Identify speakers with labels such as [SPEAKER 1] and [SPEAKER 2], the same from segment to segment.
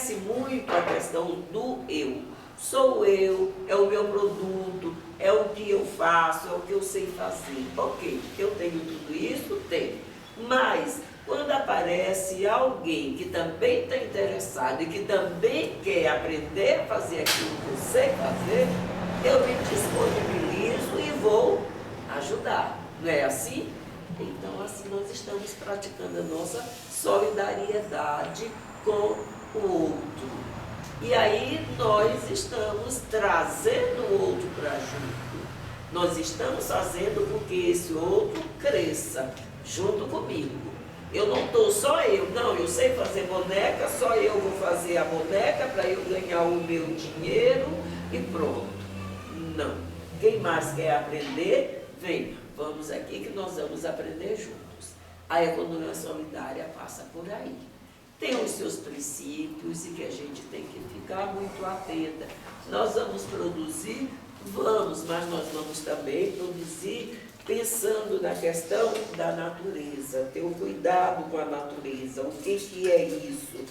[SPEAKER 1] aparece muito a questão do eu. Sou eu, é o meu produto, é o que eu faço, é o que eu sei fazer. Ok, eu tenho tudo isso? Tenho. Mas, quando aparece alguém que também está interessado e que também quer aprender a fazer aquilo que eu sei fazer, eu me disponibilizo e vou ajudar. Não é assim? Então, assim, nós estamos praticando a nossa solidariedade com o outro. E aí nós estamos trazendo o outro para junto. Nós estamos fazendo com que esse outro cresça junto comigo. Eu não estou só eu, não, eu sei fazer boneca, só eu vou fazer a boneca para eu ganhar o meu dinheiro e pronto. Não. Quem mais quer aprender, vem. Vamos aqui que nós vamos aprender juntos. A economia solidária passa por aí. Tem os seus princípios e que a gente tem que ficar muito atenta. Nós vamos produzir? Vamos, mas nós vamos também produzir pensando na questão da natureza, ter o cuidado com a natureza. O que é isso?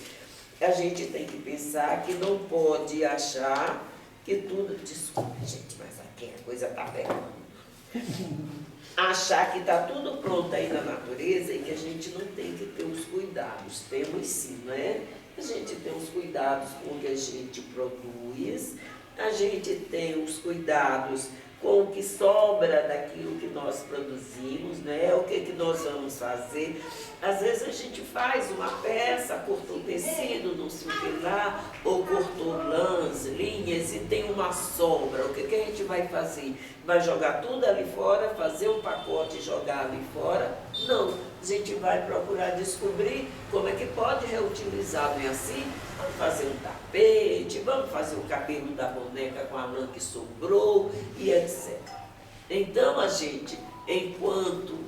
[SPEAKER 1] A gente tem que pensar que não pode achar que tudo... Desculpe, gente, mas aqui a coisa está pegando. Achar que está tudo pronto aí na natureza e que a gente não tem que ter os cuidados. Temos sim, não é? A gente tem os cuidados com o que a gente produz, a gente tem os cuidados com o que sobra daquilo que nós produzimos, né? O que nós vamos fazer. Às vezes a gente faz uma peça, cortou tecido, não sei o que lá, ou cortou lãs, linhas e tem uma sobra. O que a gente vai fazer? Vai jogar tudo ali fora, fazer um pacote e jogar ali fora? Não. A gente vai procurar descobrir como é que pode reutilizar, não é assim? Vamos fazer um tapete, vamos fazer o cabelo da boneca com a lã que sobrou e etc. Então a gente, enquanto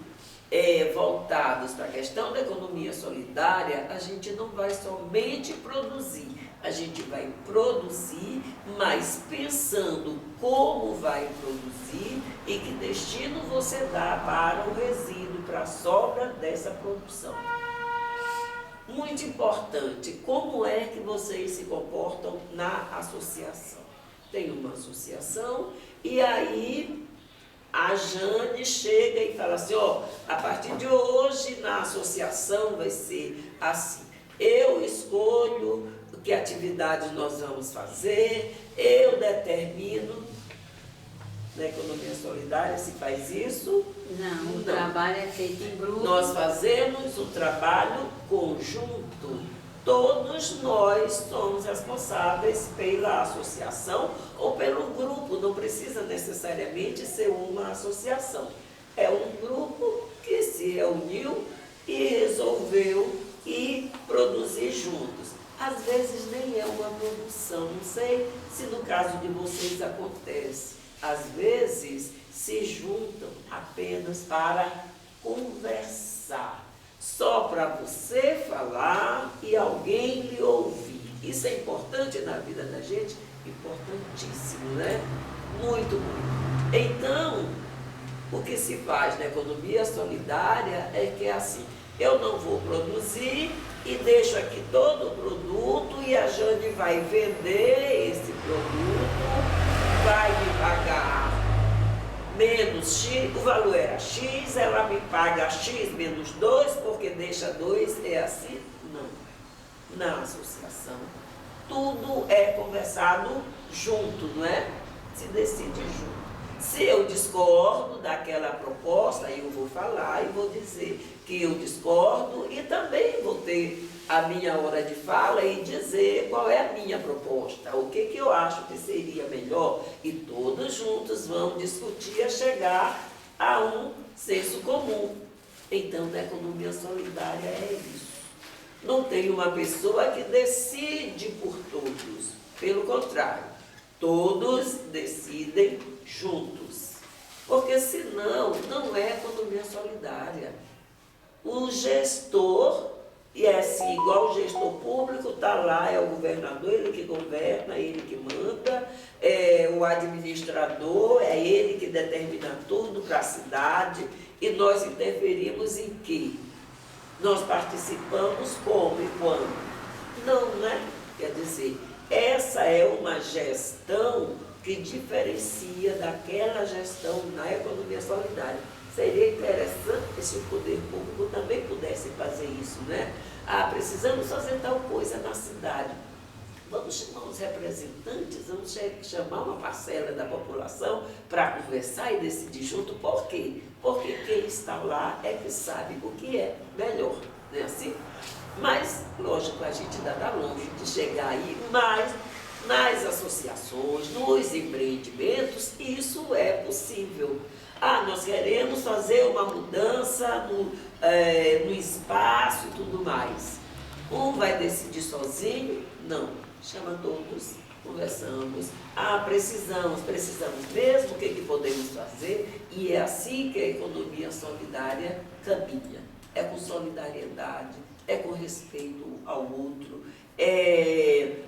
[SPEAKER 1] voltados para a questão da economia solidária, a gente não vai somente produzir, a gente vai produzir, mas pensando como vai produzir e que destino você dá para o resíduo, para a sobra dessa produção. Muito importante, como é que vocês se comportam na associação? Tem uma associação e aí a Jane chega e fala assim, ó, a partir de hoje na associação vai ser assim. Eu escolho que atividades nós vamos fazer, eu determino. Na economia solidária se faz isso?
[SPEAKER 2] Não, o trabalho é feito em grupo.
[SPEAKER 1] Nós fazemos um trabalho conjunto. Todos nós somos responsáveis pela associação ou pelo grupo, não precisa necessariamente ser uma associação. É um grupo que se reuniu e resolveu ir produzir juntos. Às vezes nem é uma produção, não sei se no caso de vocês acontece. Às vezes se juntam apenas para conversar. Só para você falar e alguém lhe ouvir. Isso é importante na vida da gente? Importantíssimo, né? Muito, muito. Então, o que se faz na economia solidária é que é assim, eu não vou produzir e deixo aqui todo o produto e a Jane vai vender esse produto, vai me pagar menos X, o valor era X, ela me paga X menos 2, porque deixa 2, é assim? Não. Na associação, tudo é conversado junto, não é? Se decide junto. Se eu discordo daquela proposta, eu vou falar e vou dizer que eu discordo e também vou ter a minha hora de fala e dizer qual é a minha proposta, o que eu acho que seria melhor, e todos juntos vão discutir a chegar a um senso comum. Então, na economia solidária é isso. Não tem uma pessoa que decide por todos, pelo contrário, todos decidem juntos, porque senão não é economia solidária. O gestor, e é assim, igual o gestor público, está lá, é o governador, ele que governa, ele que manda, o administrador, é ele que determina tudo para a cidade, e nós interferimos em quê? Nós participamos como e quando? Não, né? Quer dizer, essa é uma gestão que diferencia daquela gestão na economia solidária. Seria interessante se o poder público também pudesse fazer isso, né? Ah, precisamos fazer tal coisa na cidade. Vamos chamar os representantes, vamos chamar uma parcela da população para conversar e decidir junto. Por quê? Porque quem está lá é que sabe o que é melhor, não é assim? Mas, lógico, a gente ainda está longe de chegar aí, mas nas associações, nos empreendimentos, isso é possível. Ah, nós queremos fazer uma mudança no espaço e tudo mais. Um vai decidir sozinho? Não. Chama todos, conversamos. Ah, precisamos mesmo, o que podemos fazer? E é assim que a economia solidária caminha. É com solidariedade, é com respeito ao outro, é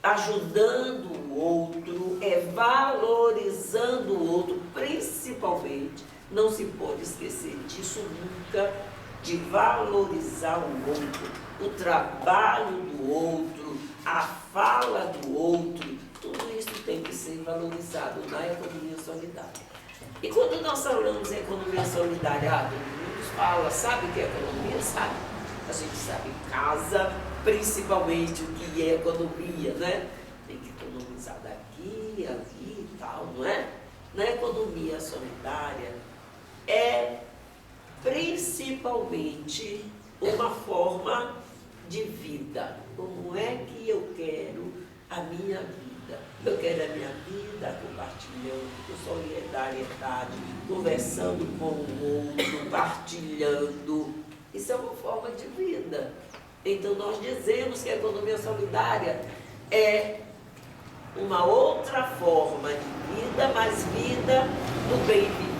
[SPEAKER 1] ajudando o outro, é valorizando o outro, principalmente. Não se pode esquecer disso nunca, de valorizar o outro, o trabalho do outro, a fala do outro. Tudo isso tem que ser valorizado na economia solidária. E quando nós falamos em economia solidária, todo mundo fala, sabe o que é economia? Sabe? A gente sabe casa, principalmente o que é economia, né? Tem que economizar daqui, ali e tal, não é? Na economia solidária é principalmente uma forma de vida. Como é que eu quero a minha vida? Eu quero a minha vida compartilhando, com solidariedade, conversando com o outro, partilhando. Isso é uma forma de vida. Então nós dizemos que a economia solidária é uma outra forma de vida, mas vida do bem viver.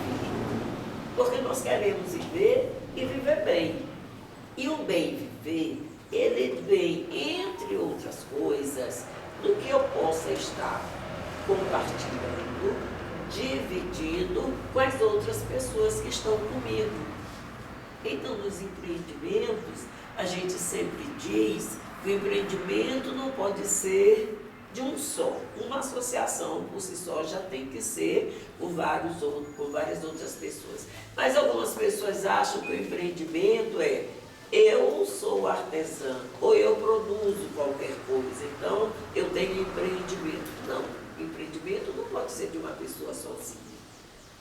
[SPEAKER 1] Porque nós queremos viver e viver bem. E o bem viver, ele vem, entre outras coisas, do que eu possa estar compartilhando, dividindo com as outras pessoas que estão comigo. Então, nos empreendimentos, a gente sempre diz que o empreendimento não pode ser de um só. Uma associação por si só já tem que ser com várias outras pessoas. Mas algumas pessoas acham que o empreendimento é eu sou artesã ou eu produzo qualquer coisa, então eu tenho empreendimento. Não, empreendimento não pode ser de uma pessoa sozinha.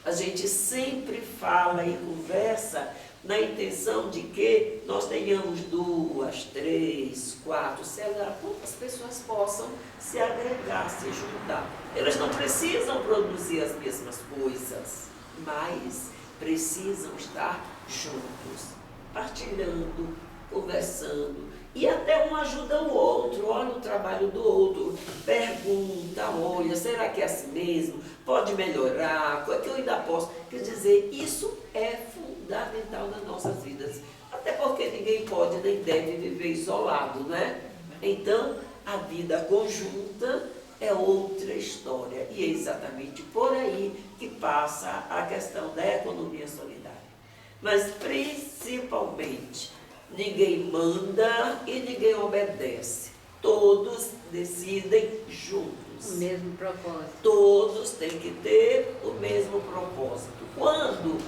[SPEAKER 1] A gente sempre fala e conversa na intenção de que nós tenhamos 2, 3, 4, sei lá, quantas pessoas possam se agregar, se juntar. Elas não precisam produzir as mesmas coisas, mas precisam estar juntos, partilhando, conversando, e até um ajuda o outro, olha o trabalho do outro, pergunta, olha, será que é assim mesmo? Pode melhorar? O que eu ainda posso? Quer dizer, isso é fundamental nas nossas vidas, até porque ninguém pode nem deve viver isolado, né? Então, a vida conjunta é outra história, e é exatamente por aí que passa a questão da economia solidária. Mas, principalmente, ninguém manda e ninguém obedece. Todos decidem juntos.
[SPEAKER 2] O mesmo propósito.
[SPEAKER 1] Todos têm que ter o mesmo propósito. Quando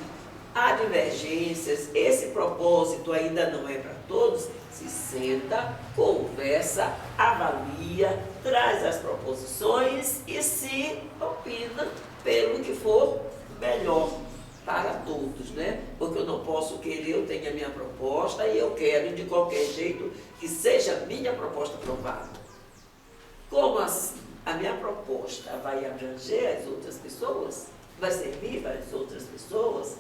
[SPEAKER 1] há divergências, esse propósito ainda não é para todos, se senta, conversa, avalia, traz as proposições e se opina pelo que for melhor para todos, né? Porque eu não posso querer, eu tenho a minha proposta e eu quero de qualquer jeito que seja a minha proposta aprovada. Como assim? A minha proposta vai abranger as outras pessoas? Vai servir para as outras pessoas?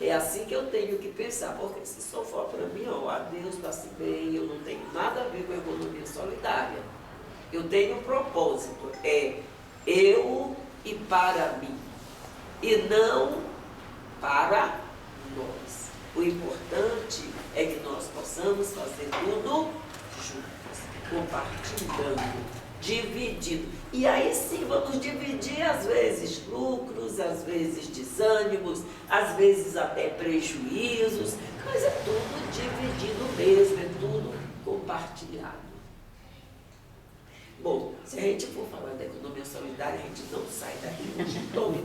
[SPEAKER 1] É assim que eu tenho que pensar, porque se só for para mim, ó, adeus, passe bem, eu não tenho nada a ver com a economia solidária. Eu tenho um propósito, é eu e para mim, e não para nós. O importante é que nós possamos fazer tudo juntos, compartilhando, dividindo. E aí sim vamos dividir às vezes lucros, às vezes desânimos, às vezes até prejuízos, mas é tudo dividido mesmo, é tudo compartilhado. Se a gente for falar da economia solidária, a gente não sai daqui. Tome.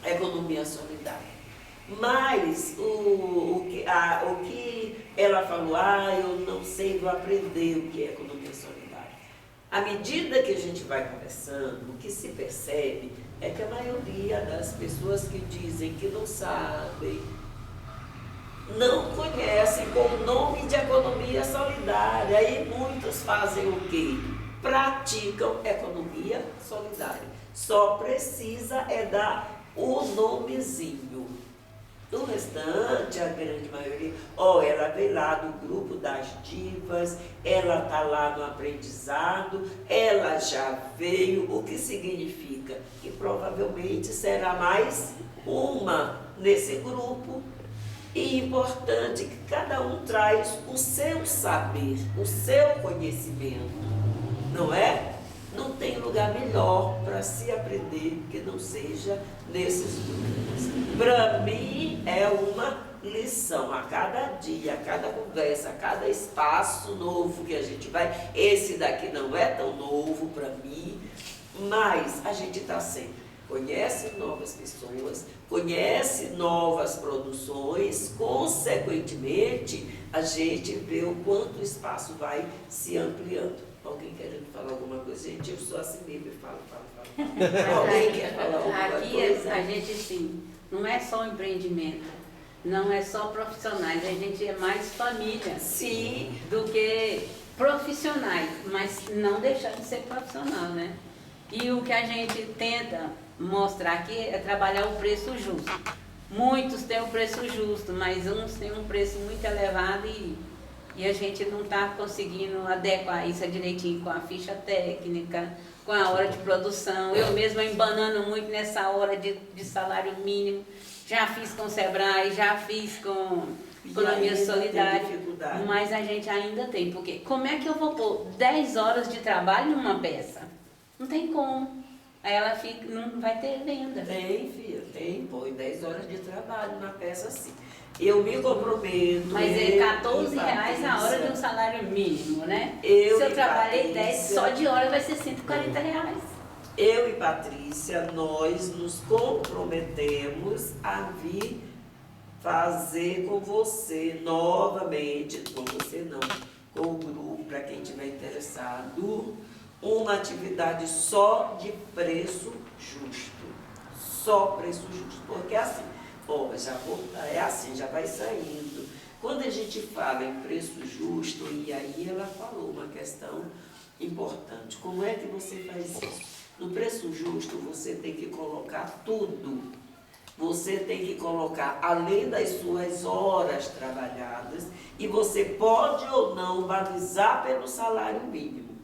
[SPEAKER 1] Economia solidária. Mas o que ela falou, eu não sei, vou aprender o que é economia solidária. À medida que a gente vai conversando, o que se percebe é que a maioria das pessoas que dizem que não sabem, não conhecem com o nome de economia solidária, e muitos fazem o quê? Praticam economia solidária. Só precisa dar o nomezinho. Do restante, a grande maioria, ela veio lá do grupo das divas, ela está lá no aprendizado, ela já veio, o que significa? Que provavelmente será mais uma nesse grupo. E importante que cada um traz o seu saber, o seu conhecimento, não é? Não tem lugar melhor para se aprender que não seja nesses grupos. Para mim é uma lição a cada dia, a cada conversa, a cada espaço novo que a gente vai. Esse daqui não é tão novo para mim, mas a gente está sempre. Conhece novas pessoas, conhece novas produções, consequentemente, a gente vê o quanto o espaço vai se ampliando. Alguém querendo falar alguma coisa? Gente, eu sou assim mesmo, eu falo. Alguém quer falar alguma coisa?
[SPEAKER 2] Aqui a gente, sim, não é só um empreendimento, não é só profissionais, a gente é mais família.
[SPEAKER 1] Sim.
[SPEAKER 2] Do que profissionais, mas não deixar de ser profissional, né? E o que a gente tenta mostrar aqui é trabalhar o preço justo. Muitos têm o preço justo, mas uns têm um preço muito elevado e a gente não está conseguindo adequar isso direitinho com a ficha técnica, com a hora de produção. Eu mesma embanando muito nessa hora de salário mínimo. Já fiz com o Sebrae, já fiz com economia solidária, mas a gente ainda tem. Porque como é que eu vou pôr 10 horas de trabalho numa peça? Não tem como. Aí ela fica, não vai ter venda.
[SPEAKER 1] Tem, filha, tem. Põe 10 horas de trabalho na peça, sim. Eu me comprometo.
[SPEAKER 2] Mas é R$14 a hora de um salário mínimo, né? Se eu trabalhei 10, só de hora vai ser R$140.
[SPEAKER 1] Eu e Patrícia, nós nos comprometemos a vir fazer com você novamente, com você não, com o grupo, para quem estiver interessado, uma atividade só de preço justo. Só preço justo. Porque assim, é assim, já vai saindo. Quando a gente fala em preço justo, e aí ela falou uma questão importante. Como é que você faz isso? No preço justo, você tem que colocar tudo. Você tem que colocar, além das suas horas trabalhadas, e você pode ou não balizar pelo salário mínimo.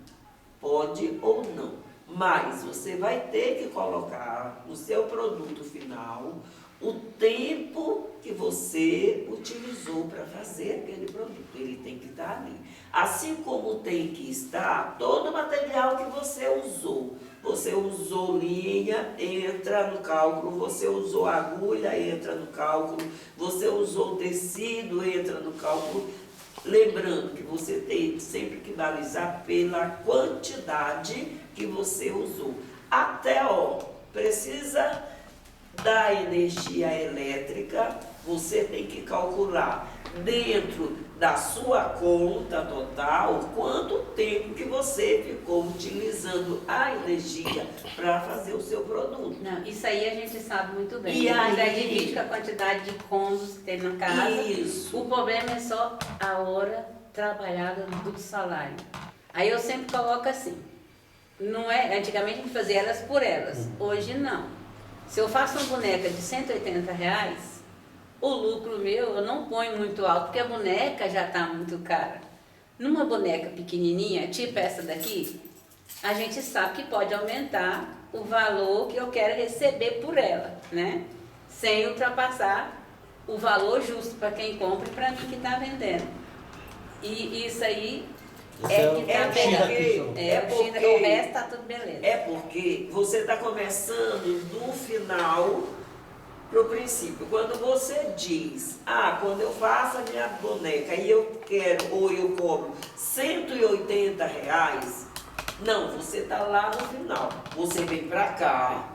[SPEAKER 1] Pode ou não. Mas você vai ter que colocar no seu produto final o tempo que você utilizou para fazer aquele produto. Ele tem que estar ali. Assim como tem que estar todo o material que você usou. Você usou linha, entra no cálculo. Você usou agulha, entra no cálculo. Você usou tecido, entra no cálculo. Lembrando que você tem sempre que balizar pela quantidade que você usou. Até, precisa da energia elétrica, você tem que calcular dentro da sua conta total quanto tempo que você ficou utilizando a energia para fazer o seu produto.
[SPEAKER 2] Não, isso aí a gente sabe muito bem.
[SPEAKER 1] E aí,
[SPEAKER 2] já divide com a quantidade de cômodos que tem na casa.
[SPEAKER 1] Isso.
[SPEAKER 2] O problema é só a hora trabalhada do salário. Aí eu sempre coloco assim, não é, antigamente a gente fazia elas por elas, hoje não. Se eu faço uma boneca de R$180, o lucro meu eu não ponho muito alto, porque a boneca já está muito cara. Numa boneca pequenininha, tipo essa daqui, a gente sabe que pode aumentar o valor que eu quero receber por ela, né? Sem ultrapassar o valor justo para quem compra e para mim que está vendendo. E isso aí é que está pegando. O resto está tudo beleza.
[SPEAKER 1] É porque você está começando no final para o princípio. Quando você diz, quando eu faço a minha boneca e eu quero, ou eu cobro R$ 180, não, você está lá no final. Você vem para cá,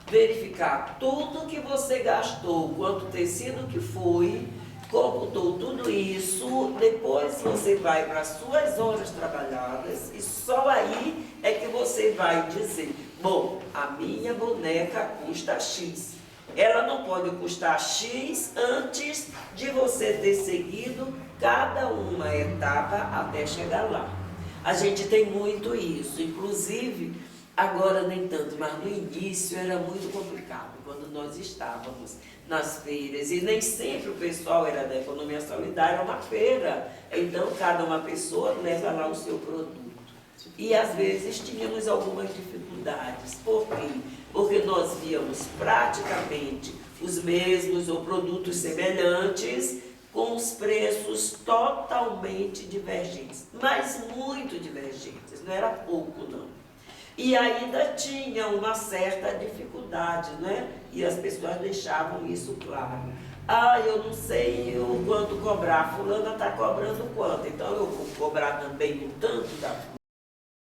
[SPEAKER 1] verificar tudo que você gastou, quanto tecido que foi, computou tudo isso, depois você vai para as suas horas trabalhadas e só aí é que você vai dizer, bom, a minha boneca custa X. Ela não pode custar X antes de você ter seguido cada uma etapa até chegar lá. A gente tem muito isso, inclusive, agora nem tanto, mas no início era muito complicado, quando nós estávamos nas feiras, e nem sempre o pessoal era da economia solidária, era uma feira, então cada uma pessoa leva lá o seu produto. E às vezes tínhamos algumas dificuldades. Por quê? Porque nós víamos praticamente os mesmos ou produtos semelhantes com os preços totalmente divergentes, mas muito divergentes, não era pouco não. E ainda tinha uma certa dificuldade, né? E as pessoas deixavam isso claro. Eu não sei o quanto cobrar, fulana está cobrando quanto, então eu vou cobrar também o tanto da